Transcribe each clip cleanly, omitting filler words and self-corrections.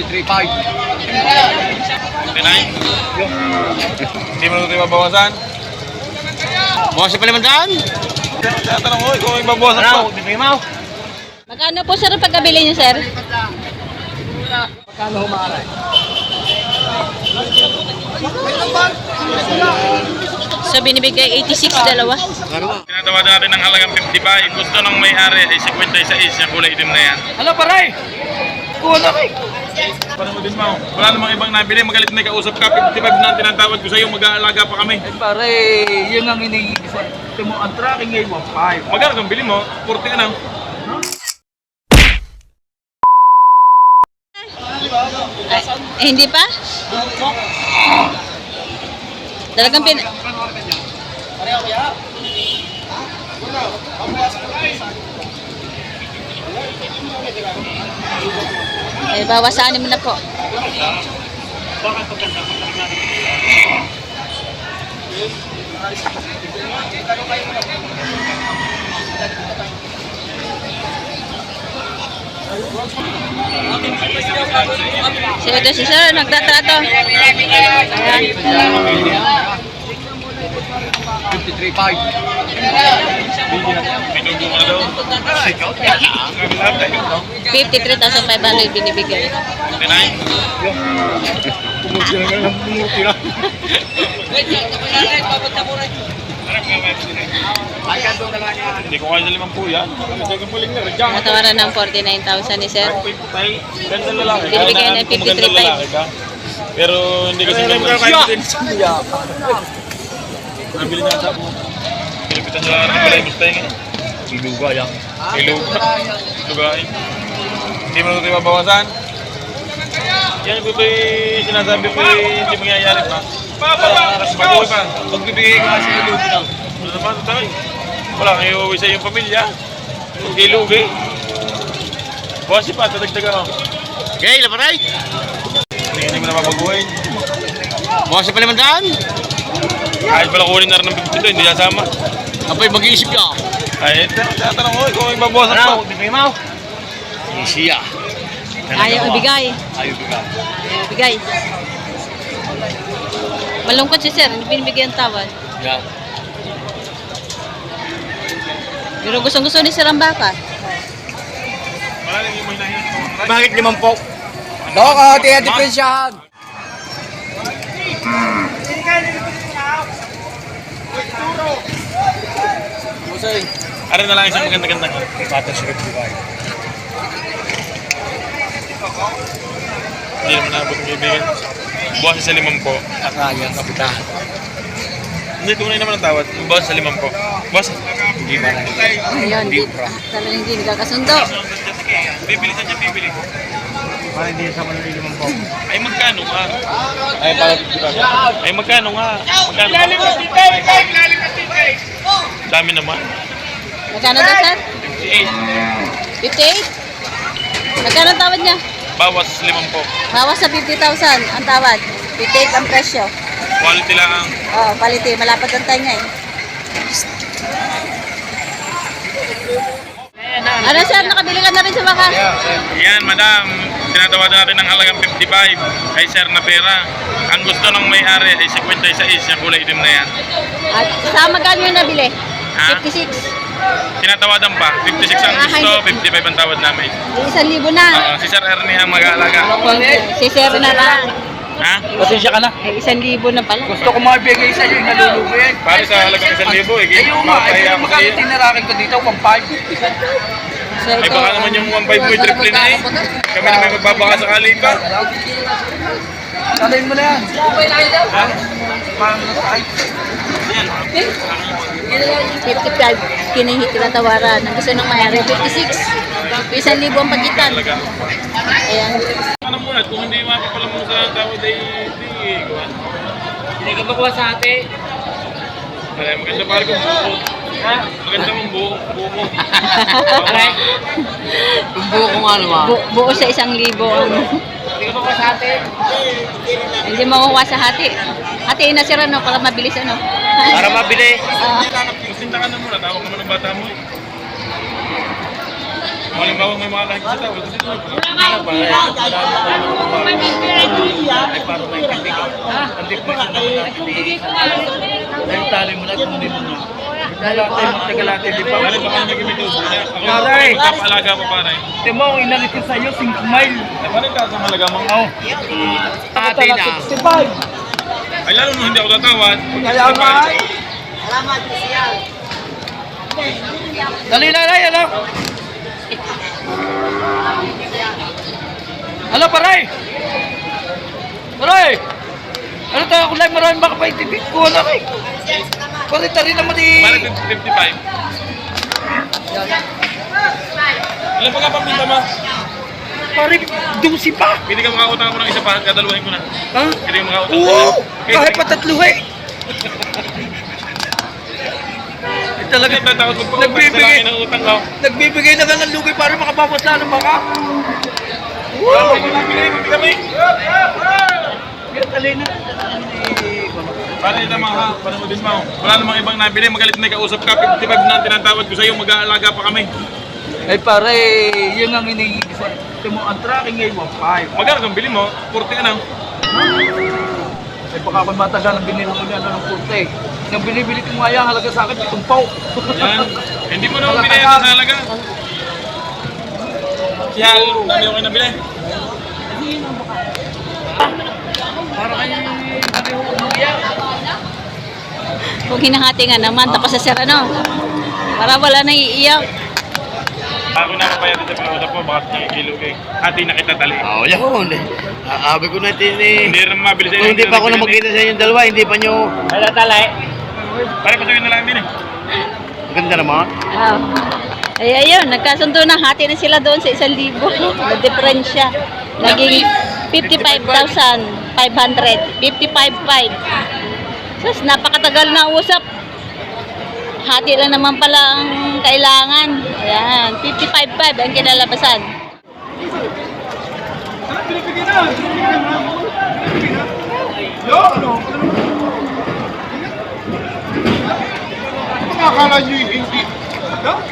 53.5. 59? Hindi mo na ito mabawasan? Bawas pa naman daan? Tatanong ko, kung may babawasan pa. Magkano po sir ang pagkabili niyo, sir? Magkano humahalay? So binibigay 86 dalawa. Tinatawadan natin ng halagang 55. Gusto ng may-ari ay 56 yung kulay itim na yan. Ano paray? Kuha na kayo. Parang din mo, wala namang ibang nabili. Magalit na kausap ka. 55 na tinatawad ko sa'yo. Mag-aalaga pa kami. Pare, yun ang iniisip. Ito mo, ang tracking ngayon mo, 5. Magkano kang bili mo? 40 ka na. Hindi pa? Talagang eh, bawasanin mo na po. So ito si sir, nagtatrato. Ayan. 53.5. Pinubo ka na daw. 53,500 binibigay. 59? Hindi ko kaya sa 50 yan. Natawaran ng 49,000 ni sir. Ganda lalaki. Binibigay na 53.5. Pero hindi kasi may nabili na sa pilipitan nyo lang rin pala yung Mustang eh. Iluga yan. Lugain. Hindi mo na ito mabawasan? Yan po yung sinasabi ko hindi mangyayari pa. Parang bagoy pa. Magbibigay ko kasi iluga na. Ano naman ito tayo? Wala kang iuwi sa iyong pamilya. Ilugi. Bawasi pa, tatagdagan mo. Okay, laparay. Hindi mo na mabaguhin. Bawas pa naman daan? Kahit pala kunin na rin ng 52, hindi sasama. Apay, mag-iisip ka. Ay, tatanong ko, kung may babawasan pa. Siya. Ayaw ibigay. Ayaw bigay. Ayaw ibigay. Malungkot si sir, hindi binibigay ang tawad. Yan. Pero gustong-gusto ni sir ang baka. Malalim yung may nahihin. Bakit 5 po? Daw ka, tiya diferensyahan. Musay. Aray na lang isang maganda-ganda. Patas sa bigay. Hindi naman naabot ng kaibigan. Buwas sa 5 po. Akayang kapitahan. Hindi, tunay naman ang tawad. Buwas sa 5 po. Buwas. Hindi ba na? Ayun, talagang hindi nagkakasundo. Bibili sa dyan, bibili. Para hindi sa manali 5 po. Ay, magkano nga? Ay, para Ay, magkano nga? Magkano nga? Dami naman. Magkano daw sir? 58. 58? Magkano ang tawad niya? Bawas 5 po. Bawas sa 50,000 ang tawad. 58 ang presyo. Quality lang ang... Oh, quality. Malapad ang tayo eh. Ano sir, nakabili ka na rin sa baka? Yan, madam. Tinatawadan natin ng halagang 55 kay Sir na pera. Ang gusto ng may-ari ay 56 yung kulay itim na yan. At sa magkano yung nabili? Ha? 56. Tinatawadan pa. 56 ang gusto, 55 ang tawad namin. 1,000 na. Si Sir Ernie ang mag-aalaga. Si sir na lang. Ha? Pasensya ka na. 1,000 na pala. Gusto ko maibigay sa iyo yung nalulugin. Para sa halagang 1,000 eh. Ayun nga, Makapahiya ko sa iyo. tinarakin ko dito, 1.5. So, Ay baka naman yung 1.5 mo triple na eh. Kami na may magbabaka sakali pa. Salayin mo na yan. Ha? Paano na tayo? 55. Kinahit tinatawaran. Ang gusto ng mayari, 56. 1,000 ang pagitan. Talaga. Ayan. Ano muna, kung hindi mapapala mo sa tawad ay hindi. Hindi ka bakuha sa ate. Ay, maganda pare kung buo. Ha? Maganda mong buo mo. Yung buo ko nga naman. Buo sa 1,000. Hindi ka bakuha sa ate. Hindi makukuha sa hati. Hatiin na sir ano, para mabilis ano. Para mabili. Magsinta ka na muna, tawag ka mo ng bata mo eh. Halimbawa may mga kahit sa tao, ito dito. Ay, para may kambing ko. Hindi po isa naman natin dahil tali mo na kung hindi mo na. Tagalate mo, tagalate, di ba? Halimbawa may gamitin sa kanya. Ako Paray! papalaga pa paray. Ito mo, inalit ko sa'yo, 5 mile. Paano ka sa malaga mo? Oo. Ate na. 65. Ay lalo nung hindi ako tatawad. Kaya nga ay. Dali na rin, ano? Ano, paray? Paray! Ano tayo kulay marami baka pa itipid ko na kay? Parita rin naman Paano 55? Ilan pa ka paminta mo? Pare, 12 pa! Pwede ka makautang ako ng isa pa, kadaluhin ko na. Ha? Pwede ka makautang Oo! Kahit pa tatlo eh! Talaga, Tatakot ko pa nagbibigay, ng utang ko. nagbibigay na ka ng lugi para makabawas na ng baka. Woo! Hindi kami. Yan, dali na. Paano ito mga panoodin mo? Wala namang ibang nabili, magalit na ikausap ka. 55 na tinatawad ko sa'yo, mag-aalaga pa kami. Ay pare, yun ang iniigis. Ito mo, ang tracking ay 1.5. Magkano kang bili mo? 40 ka na. Ay baka kung matagal ang binili mo niya ng kurte. Nang binibili ko nga yan, halaga sa akin, tumpaw. Yan. Hindi mo naman binayad sa halaga. Si Hal, dami ko kayo nabili. Para kayo umuya. Kung hinahati nga naman, tapos sa sir ano, para wala nang iiyak. Ako na papayad sa pinausap mo, bakit nakikilo kay ati na kita tali. Oo, yun. Sabi ko natin Hindi rin mabili sa kung hindi pa ako na magkita sa inyong dalawa, hindi pa nyo... Pare pa sa'yo na lang din eh. Maganda naman. Ay, ayun, nagkasundo na, hati na sila doon sa 1,000. Diferensya. Naging 55,500. 55,500. Sus, napakatagal na usap. Hati lang naman pala ang kailangan. Ayan, 55,500 ang kinalabasan. Akala nyo hindi.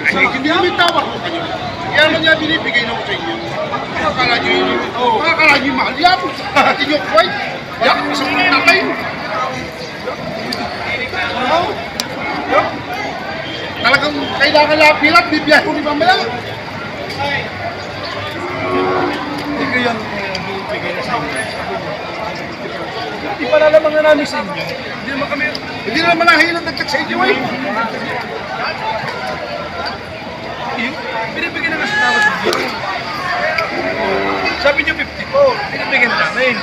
Hindi namin tawag ko kayo. Yan lang niya binibigay na ko sa inyo. Akala nyo hindi. Akala nyo mahal yan. Hindi nyo kway. Yan, isang na kayo. Talagang kailangan lapilat, bibiyahe ko ni mamaya. Hindi ko yan binibigay na sa inyo. Hindi pa nalamang na namin sa inyo. Hindi naman nahilang nagtag sa inyo eh. Binibigyan na nga sa tawad sa inyo. Sabi niyo 54, binibigyan na namin.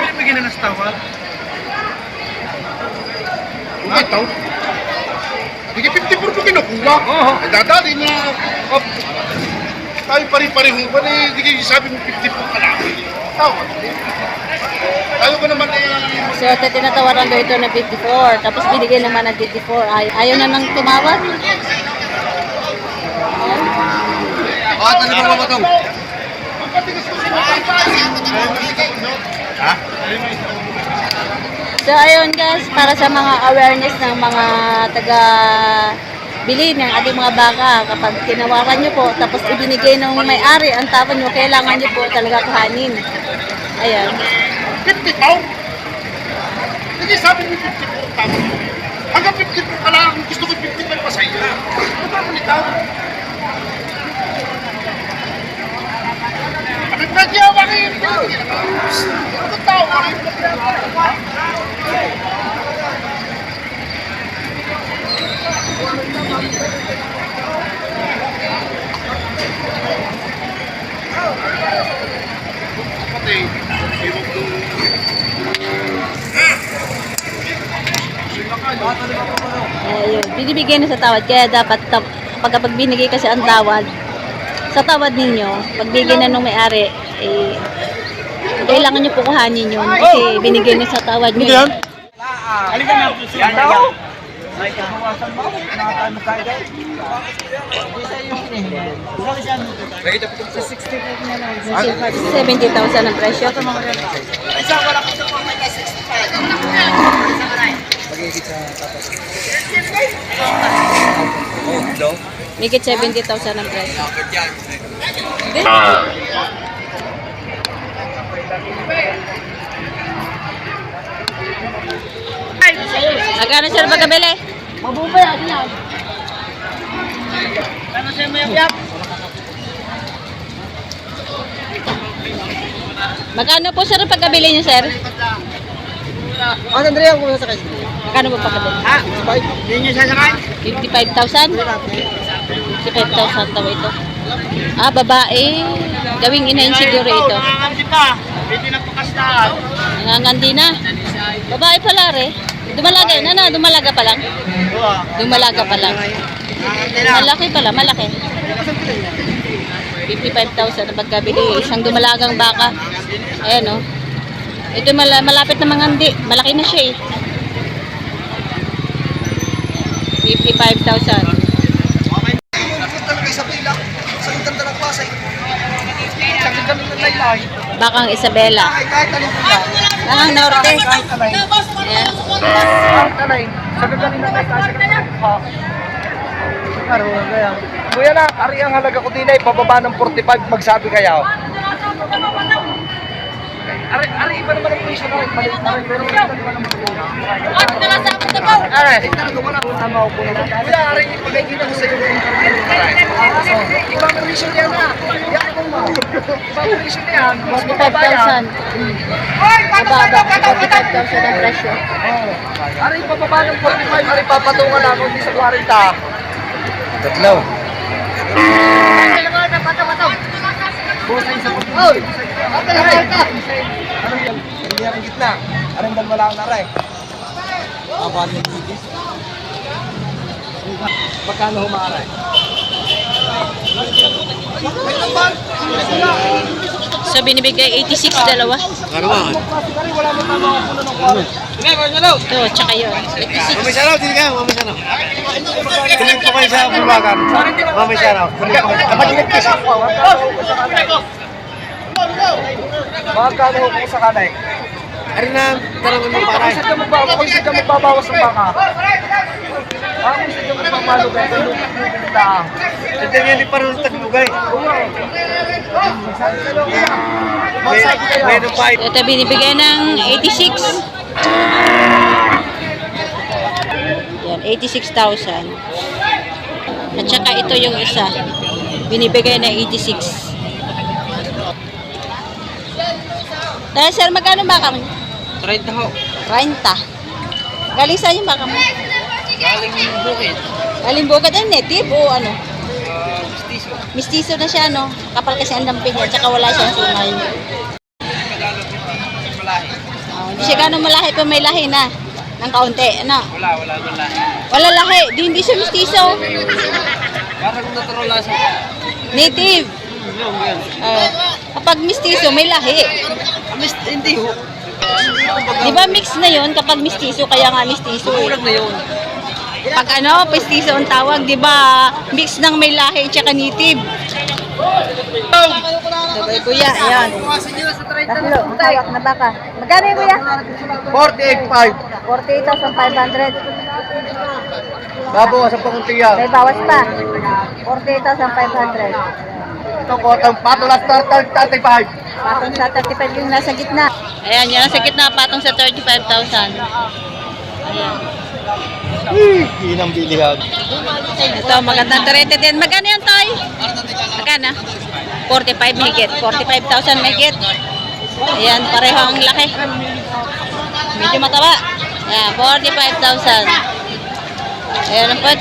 Binibigyan na nga sa tawad. Kung ito, hindi 54 po kinukuha. Ay dadali na. Tayo pari-pareho ba na hindi sabi mo 54 ka lang. Tawad. Ayaw ko naman So, ito tinatawaran daw ito na 54. Tapos binigay naman ng 54. Ayaw na nang tumawad. Ano naman ba itong? So, ayun guys, para sa mga awareness ng mga taga bili ng ating mga baka, kapag tinawaran nyo po, tapos ibinigay ng may-ari ang tawad nyo, kailangan nyo po talaga kuhanin. Ayan. 50 pound? Hindi sabi mo 54 pound. Hanggang 54 ka lang, gusto ko 55 pa sa iyo. Ano ba mo nitaw? Kami nagyawa kayo. Ano ba tao ka rin? Pati, iwag doon. Ayun, binibigay na sa tawad. Kaya dapat kapag binigay kasi ang tawad, sa tawad ninyo, pagbigay na nung may-ari, eh, kailangan nyo po kuhanin yun. Kasi binigay na sa tawad nyo. Halika na. Yan daw. Ay, kabawasan mo. Nakakano tayo daw. Bakit ito sa 60 na lang. 70,000 ang presyo. Isa wala ko sa mga 65. Magigit sa tapos. Oh, daw. Higit 70,000 ang presyo. Hindi. Magkano sir pagkabili? Mabubay, ano yan? Ano siya may yap? Magkano po sir pagkabili niyo sir? Ano Andrea, kung nasa kayo? Magkano po pagkabili? Ha? Hindi niyo sasakay? 55,000? 55,000 daw ito. Ah, babae. Gawing inahin siguro ito. Nakakandi pa. Hindi na pakastaan. Nangangandi na. Babae pala re. Dumalaga yun. Ano? Dumalaga pa lang? Dumalaga pa lang. Nakakandi na. Malaki pala, malaki. 55,000 ang pagkabili. Isang dumalagang baka. Ayan o. Ito malapit na mangandi. Malaki na siya eh. 55,000. Bakang Isabela. Kahit alin po ba? Bakang Norte. Kahit alay. Ayan. Kahit alay. Sabi galing na tayo sa kanila. Ha? Karoon na yan. Kuya na, ari ang halaga ko din ay pababa ng 45, magsabi kayo. Ari, iba naman ang presyo na rin. Pero iba naman ang presyo. Ari, tama ko po na. Kuya, ari, pagkikita ko sa iyo. Ibang presyo niya na. Yan kung mo. Ibang presyo niya. 45,000. Mababa. 45,000 ang presyo. Ari, pababa ng 45. Ari, papatungan lang. Hindi sa 40. Tatlo. Busay sa pagkakas. Oy! Anong yan? Hindi ang gitna. Anong dalawa lang na rin? Abang yung bigis. Magkano humaray? So binibigay 86 dalawa. Karawan. Wala mo tama ako puno ng kwaro. Ito, tsaka yun. 86. Mamay saraw, sino ka? Mamay saraw. Kunin po kayo sa bulwagan. Mamay saraw. Kunin po kayo. Kapag nagkis ako, magkano ko sa kanay? Ari na, tarangan mo paray. Kung saan ka magbabawas ng baka? Kung saan ka magpapalo ka, Ito yan, di parang taglugay. May nung pa. Ito binibigay ng 86. Yan, 86,000. At saka ito yung isa. Binibigay na 86. Dahil sir, magkano baka mo? 30 ho. 30. Galing saan yung baka mo? Galing yung bukid. Galing bukid ay native o ano? Mistiso. Mistiso na siya, no? Kapal kasi ang damping niya, tsaka wala siyang sungay. Malahi. Hindi siya gano'ng malahi pa may lahi na. Ng kaunti, ano? Wala lahi. Wala lahi, hindi siya mistiso. Parang natural lang siya. Native. Kapag mistiso, may lahi. Hindi ho. Di ba mix na yon kapag mistiso, kaya nga mistiso eh. Kulang na yun. Pag ano, mistiso ang tawag, di ba mix ng may lahi tsaka native. Sabay kuya, ayan. Tatlo, hawak na baka. Magkano yung kuya? 48.5. 48,500. Babawas ang panguntiyan. May bawas pa. 48,500. Ito ko, ang patulas na 35. Patong sa 35 yung nasa gitna. Ayan, yan nasa gitna, patong sa 35,000. Ayan. Yun ang bilihan. Ito, magandang turete din. Magkano yan, Toy? Magkano? 45 higit. 45,000 higit. Ayan, pareho ang laki. Medyo mataba. Ayan, 45,000. Ayan ang pot.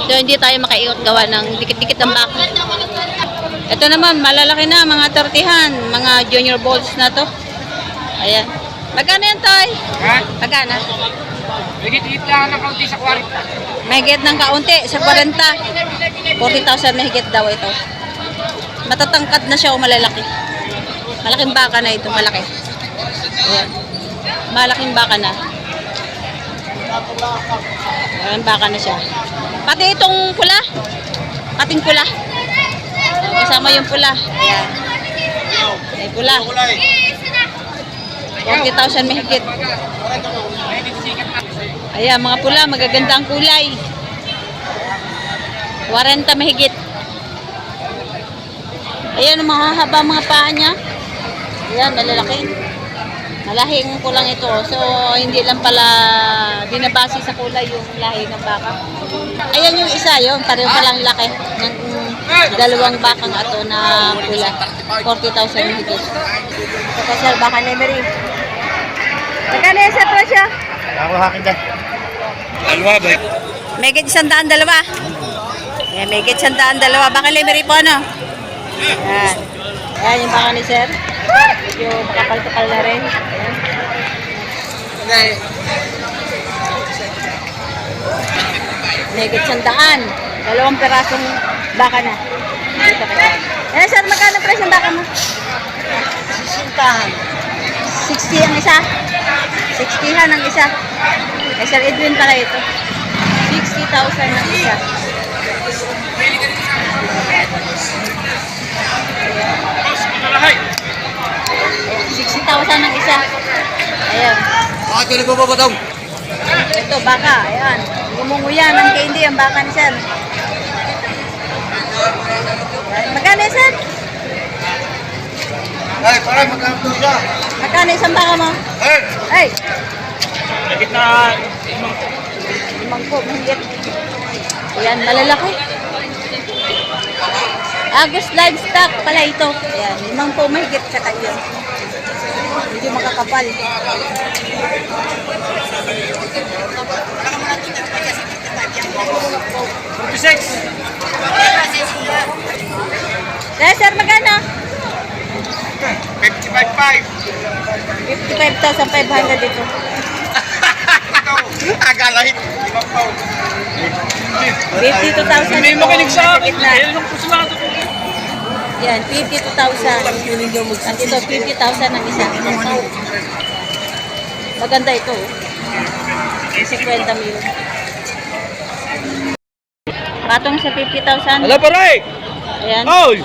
So, hindi tayo makaiot gawa ng dikit-dikit ng baka. Ito naman, malalaki na, mga tortihan, mga junior balls na to. Ayan. Magkano yan, Toy? Ha? Magkano? Higit-higit lang ng kaunti sa 40. Mahigit ng kaunti, sa 40. 40,000 mahigit daw ito. Matatangkad na siya o malalaki. Malaking baka na ito, malaki. Ayan. Malaking baka na. Ayan, baka na siya. Pati itong pula. Pating pula. Kasama yung pula. Ayan. May pula. 40,000 mahigit. Ayan, mga pula, magaganda ang kulay. 40 mahigit. Ayan, mga haba mga paa niya. Ayan, malalaki. Malahing kulang ito. So, hindi lang pala binabase sa kulay yung lahi ng baka. Ayan yung isa, yun. Pareho palang laki ng dalawang bakang ato na pula. 40,000 mahigit. So, sir, baka na Emery. Magkano yung sa presyo? Ako hakin dyan. Alwa ba? Megit 100 dalawa. Ayan, megit 100 dalawa. Baka Emery po, ano? Ayan. Ayan yung baka ni sir. Yung makapal-kapal na rin. Ayan. Megit 100. Dalawang perasong baka na. Dito ka. Eh, sir, magkano presyo ng baka mo? 60 ang isa. 60 ang isa. Eh, Sir Edwin pala ito. 60,000 ang isa. 60,000 ang isa. Ayan. Bakit ka nagpapapataw? Ito, baka. Ayan. Gumunguyan ng candy ang baka ni Sir. Ayan. Magkano yun, Sir? Ay, parang magkakaroon siya. Magkano isang baka mo? Ay! Ay! Nakit na Limang po, mahigit. Ayan, malalaki. Agus Livestock pala ito. Ayan, 5 po mahigit sa tayo. Medyo makakapal. Kaya sir, magkano? 55.5. 55,500 dito. Agalahin. 52,000. Hindi mo kinig sa akin. Gitna. Yan ang pusulado ko. Yan, 52,000. At ito, 50,000 ang isa. Maganda ito. 50 million. Patong sa 50,000. Ala, paray! Ayan. Oy!